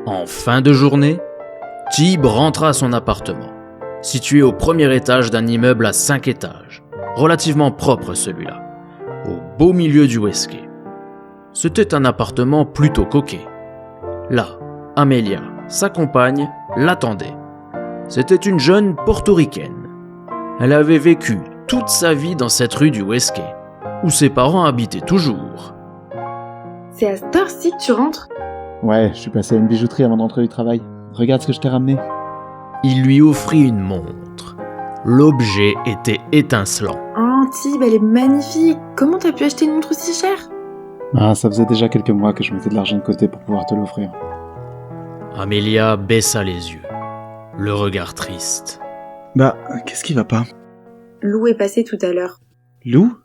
En fin de journée, Tib rentra à son appartement, situé au premier étage d'un immeuble à 5 étages, relativement propre celui-là, au beau milieu du Westgate. C'était un appartement plutôt coquet. Là, Amelia, sa compagne, l'attendait. C'était une jeune portoricaine. Elle avait vécu toute sa vie dans cette rue du Westgate, où ses parents habitaient toujours. C'est à cette heure-ci que tu rentres ? Ouais, je suis passé à une bijouterie avant de rentrer du travail. Regarde ce que je t'ai ramené. Il lui offrit une montre. L'objet était étincelant. Oh, Tib, elle est magnifique. Comment t'as pu acheter une montre aussi chère ? Ah, ça faisait déjà quelques mois que je mettais de l'argent de côté pour pouvoir te l'offrir. Amelia baissa les yeux, le regard triste. Bah, qu'est-ce qui va pas ? Lou est passé tout à l'heure. Lou ?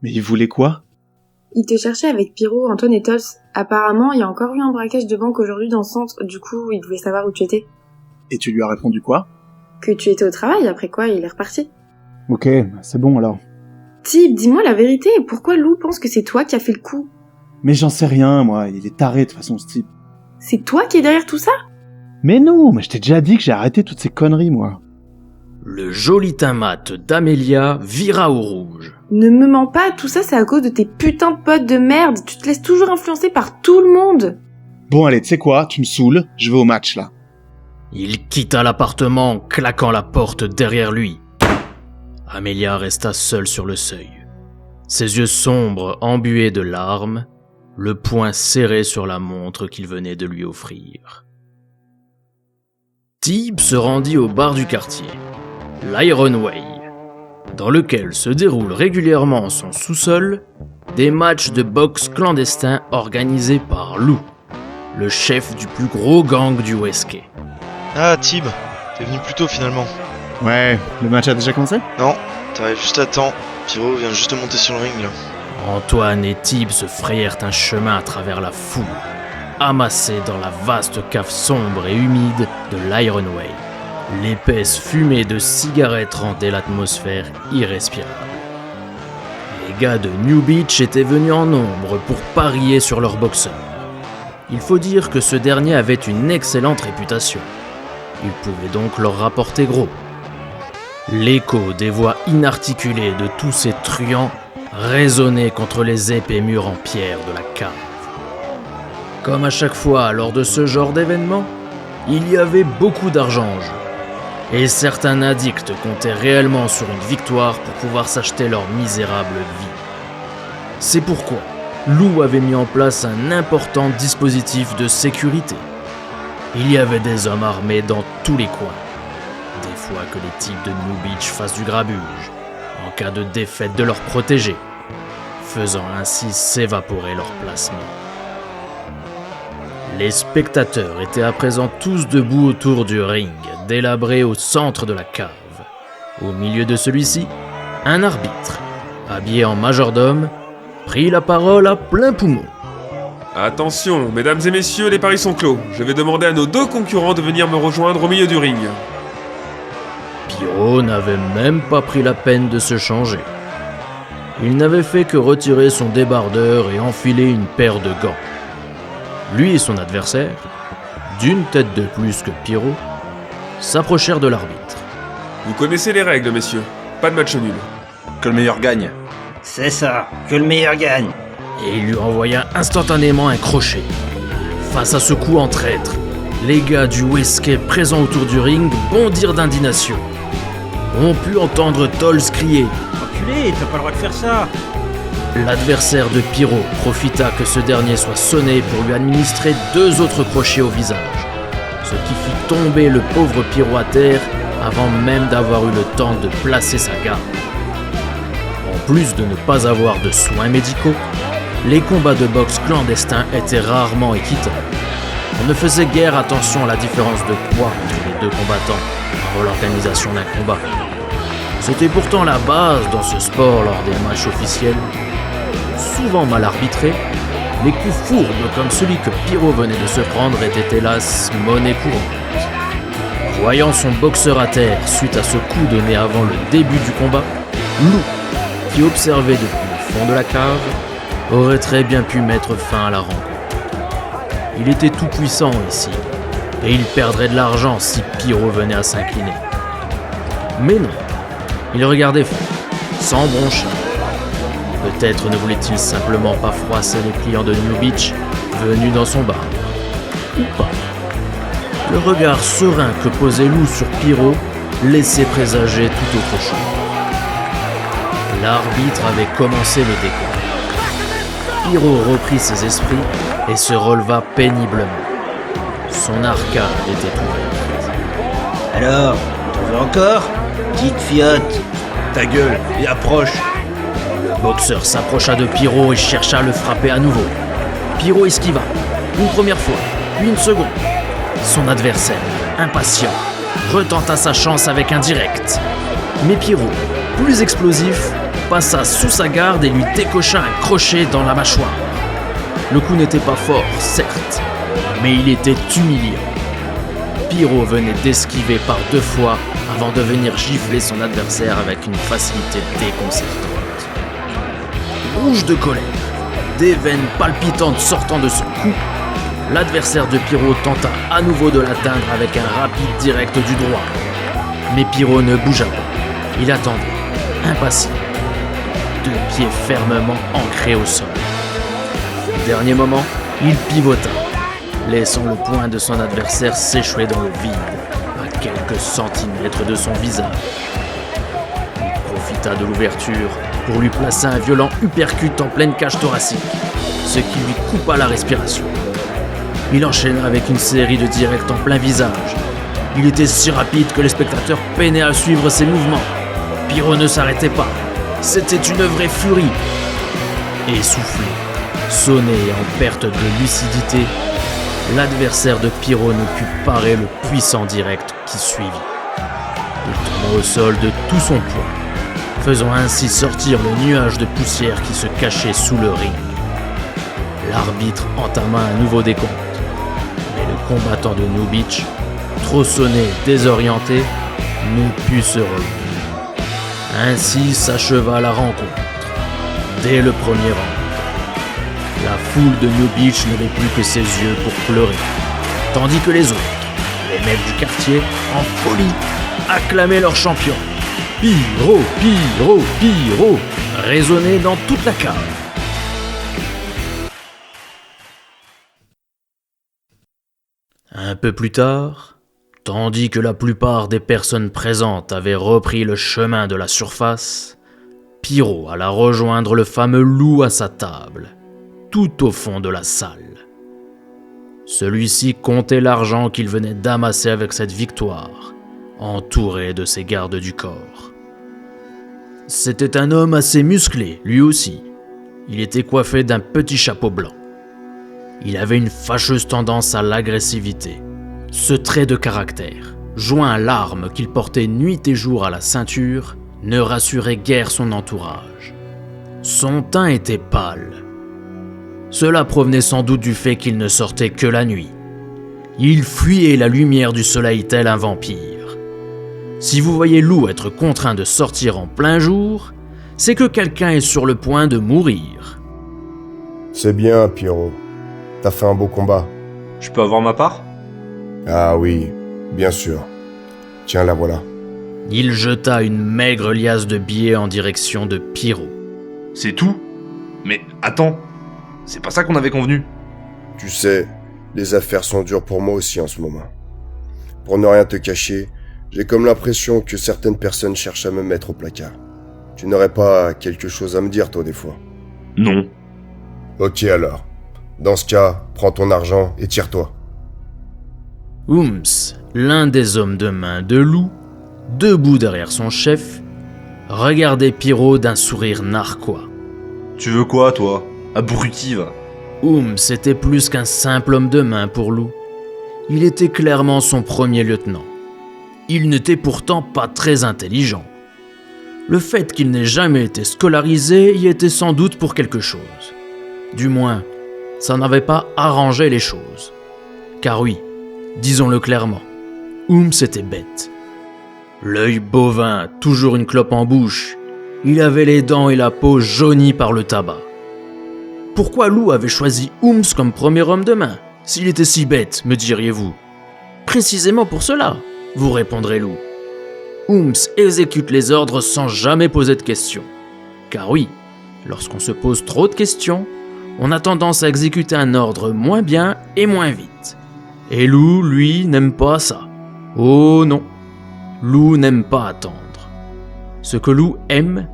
Mais il voulait quoi ? Il te cherchait avec Pyro, Antoine et Tols. Apparemment, il y a encore eu un braquage de banque aujourd'hui dans le centre, du coup, il voulait savoir où tu étais. Et tu lui as répondu quoi ? Que tu étais au travail, après quoi il est reparti. Ok, c'est bon alors. Tib, dis-moi la vérité, pourquoi Lou pense que c'est toi qui as fait le coup ? Mais j'en sais rien, moi, il est taré de toute façon ce type. C'est toi qui es derrière tout ça ? Mais non, mais je t'ai déjà dit que j'ai arrêté toutes ces conneries, moi. Le joli teint mat d'Amelia vira au rouge. Ne me mens pas, tout ça c'est à cause de tes putains de potes de merde, tu te laisses toujours influencer par tout le monde. Bon allez, tu sais quoi, tu me saoules, je vais au match là. Il quitta l'appartement en claquant la porte derrière lui. Amelia resta seule sur le seuil. Ses yeux sombres embués de larmes, le poing serré sur la montre qu'il venait de lui offrir. Tib se rendit au bar du quartier, l'Iron Way, dans lequel se déroulent régulièrement en son sous-sol des matchs de boxe clandestins organisés par Lou, le chef du plus gros gang du Westgate. Ah, Tib, t'es venu plus tôt finalement. Ouais, le match a déjà commencé ? Non, t'arrives juste à temps. Pyro vient juste de monter sur le ring là. Antoine et Tib se frayèrent un chemin à travers la foule, amassés dans la vaste cave sombre et humide de l'Iron Way. L'épaisse fumée de cigarettes rendait l'atmosphère irrespirable. Les gars de New Beach étaient venus en nombre pour parier sur leur boxeur. Il faut dire que ce dernier avait une excellente réputation. Il pouvait donc leur rapporter gros. L'écho des voix inarticulées de tous ces truands résonnait contre les épais murs en pierre de la cave. Comme à chaque fois lors de ce genre d'événement, il y avait beaucoup d'argent en jeu. Et certains addicts comptaient réellement sur une victoire pour pouvoir s'acheter leur misérable vie. C'est pourquoi Lou avait mis en place un important dispositif de sécurité. Il y avait des hommes armés dans tous les coins. Des fois que les types de New Beach fassent du grabuge, en cas de défaite de leurs protégés, faisant ainsi s'évaporer leur placement. Les spectateurs étaient à présent tous debout autour du ring, délabré au centre de la cave. Au milieu de celui-ci, un arbitre, habillé en majordome, prit la parole à plein poumon. Attention, mesdames et messieurs, les paris sont clos. Je vais demander à nos deux concurrents de venir me rejoindre au milieu du ring. Pyro n'avait même pas pris la peine de se changer. Il n'avait fait que retirer son débardeur et enfiler une paire de gants. Lui et son adversaire, d'une tête de plus que Pyro, s'approchèrent de l'arbitre. Vous connaissez les règles, messieurs. Pas de match nul. Que le meilleur gagne. C'est ça, que le meilleur gagne. Et il lui envoya instantanément un crochet. Face à ce coup en traître, les gars du Westgate présents autour du ring bondirent d'indignation. On put entendre Tols crier « Enculé, t'as pas le droit de faire ça !» L'adversaire de Pyro profita que ce dernier soit sonné pour lui administrer 2 autres crochets au visage, ce qui fit tomber le pauvre Pyro à terre avant même d'avoir eu le temps de placer sa garde. En plus de ne pas avoir de soins médicaux, les combats de boxe clandestins étaient rarement équitables. On ne faisait guère attention à la différence de poids entre les 2 combattants avant l'organisation d'un combat. C'était pourtant la base dans ce sport lors des matchs officiels. Souvent mal arbitrés, les coups fourbes comme celui que Pyro venait de se prendre étaient hélas monnaie courante. Voyant son boxeur à terre suite à ce coup donné avant le début du combat, Lou, qui observait depuis le fond de la cave, aurait très bien pu mettre fin à la rencontre. Il était tout puissant ici, et il perdrait de l'argent si Pyro venait à s'incliner. Mais non, il regardait faire, sans broncher. Peut-être ne voulait-il simplement pas froisser les clients de New Beach venus dans son bar. Ou pas. Le regard serein que posait Lou sur Pyro laissait présager tout autre chose. L'arbitre avait commencé le décompte. Pyro reprit ses esprits et se releva péniblement. Son arcade était ouverte. Alors, tu veux encore? Petite fiotte. Ta gueule, et approche. Le boxeur s'approcha de Pyro et chercha à le frapper à nouveau. Pyro esquiva, une première fois, puis une seconde. Son adversaire, impatient, retenta sa chance avec un direct. Mais Pyro, plus explosif, passa sous sa garde et lui décocha un crochet dans la mâchoire. Le coup n'était pas fort, certes, mais il était humiliant. Pyro venait d'esquiver par 2 fois avant de venir gifler son adversaire avec une facilité déconcertante. Rouge de colère, des veines palpitantes sortant de son cou, l'adversaire de Pyro tenta à nouveau de l'atteindre avec un rapide direct du droit. Mais Pyro ne bougea pas. Il attendait, impassible, 2 pieds fermement ancrés au sol. Au dernier moment, il pivota, laissant le poing de son adversaire s'échouer dans le vide, à quelques centimètres de son visage. Il profita de l'ouverture pour lui placer un violent uppercut en pleine cage thoracique, ce qui lui coupa la respiration. Il enchaîna avec une série de directs en plein visage. Il était si rapide que les spectateurs peinaient à suivre ses mouvements. Pyro ne s'arrêtait pas. C'était une vraie furie. Essoufflé, sonné et en perte de lucidité, l'adversaire de Pyro ne put parer le puissant direct qui suivit. Il tomba au sol de tout son poids, faisant ainsi sortir le nuage de poussière qui se cachait sous le ring. L'arbitre entama un nouveau décompte, mais le combattant de New Beach, trop sonné et désorienté, ne put se relever. Ainsi s'acheva la rencontre. Dès le premier round, la foule de New Beach n'avait plus que ses yeux pour pleurer, tandis que les autres, les mecs du quartier, en folie, acclamaient leur champion. Pyro, Pyro, Pyro, résonnait dans toute la cave. Un peu plus tard, tandis que la plupart des personnes présentes avaient repris le chemin de la surface, Pyro alla rejoindre le fameux Lou à sa table, tout au fond de la salle. Celui-ci comptait l'argent qu'il venait d'amasser avec cette victoire, entouré de ses gardes du corps. C'était un homme assez musclé, lui aussi. Il était coiffé d'un petit chapeau blanc. Il avait une fâcheuse tendance à l'agressivité. Ce trait de caractère, joint à l'arme qu'il portait nuit et jour à la ceinture, ne rassurait guère son entourage. Son teint était pâle. Cela provenait sans doute du fait qu'il ne sortait que la nuit. Il fuyait la lumière du soleil tel un vampire. Si vous voyez Lou être contraint de sortir en plein jour, c'est que quelqu'un est sur le point de mourir. C'est bien, Pyro. T'as fait un beau combat. Je peux avoir ma part? Ah oui, bien sûr. Tiens, la voilà. Il jeta une maigre liasse de billets en direction de Pyro. C'est tout? Mais attends, c'est pas ça qu'on avait convenu. Tu sais, les affaires sont dures pour moi aussi en ce moment. Pour ne rien te cacher, j'ai comme l'impression que certaines personnes cherchent à me mettre au placard. Tu n'aurais pas quelque chose à me dire, toi, des fois? Non. Ok alors. Dans ce cas, prends ton argent et tire-toi. Ooms, l'un des hommes de main de Lou, debout derrière son chef, regardait Pyro d'un sourire narquois. Tu veux quoi, toi? Abruti, va. Ooms était plus qu'un simple homme de main pour Lou. Il était clairement son premier lieutenant. Il n'était pourtant pas très intelligent. Le fait qu'il n'ait jamais été scolarisé y était sans doute pour quelque chose. Du moins, ça n'avait pas arrangé les choses. Car oui, disons-le clairement, Ooms était bête. L'œil bovin, toujours une clope en bouche, il avait les dents et la peau jaunies par le tabac. Pourquoi Lou avait choisi Ooms comme premier homme de main? S'il était si bête, me diriez-vous. Précisément pour cela, vous répondrez Lou. Holmes exécute les ordres sans jamais poser de questions. Car oui, lorsqu'on se pose trop de questions, on a tendance à exécuter un ordre moins bien et moins vite. Et Lou, lui, n'aime pas ça. Oh non, Lou n'aime pas attendre. Ce que Lou aime,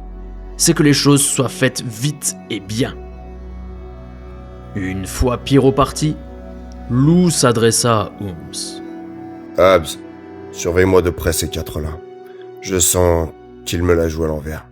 c'est que les choses soient faites vite et bien. Une fois Pierrot parti, Lou s'adressa à Holmes. Habs, surveille-moi de près ces quatre-là. Je sens qu'il me la joue à l'envers.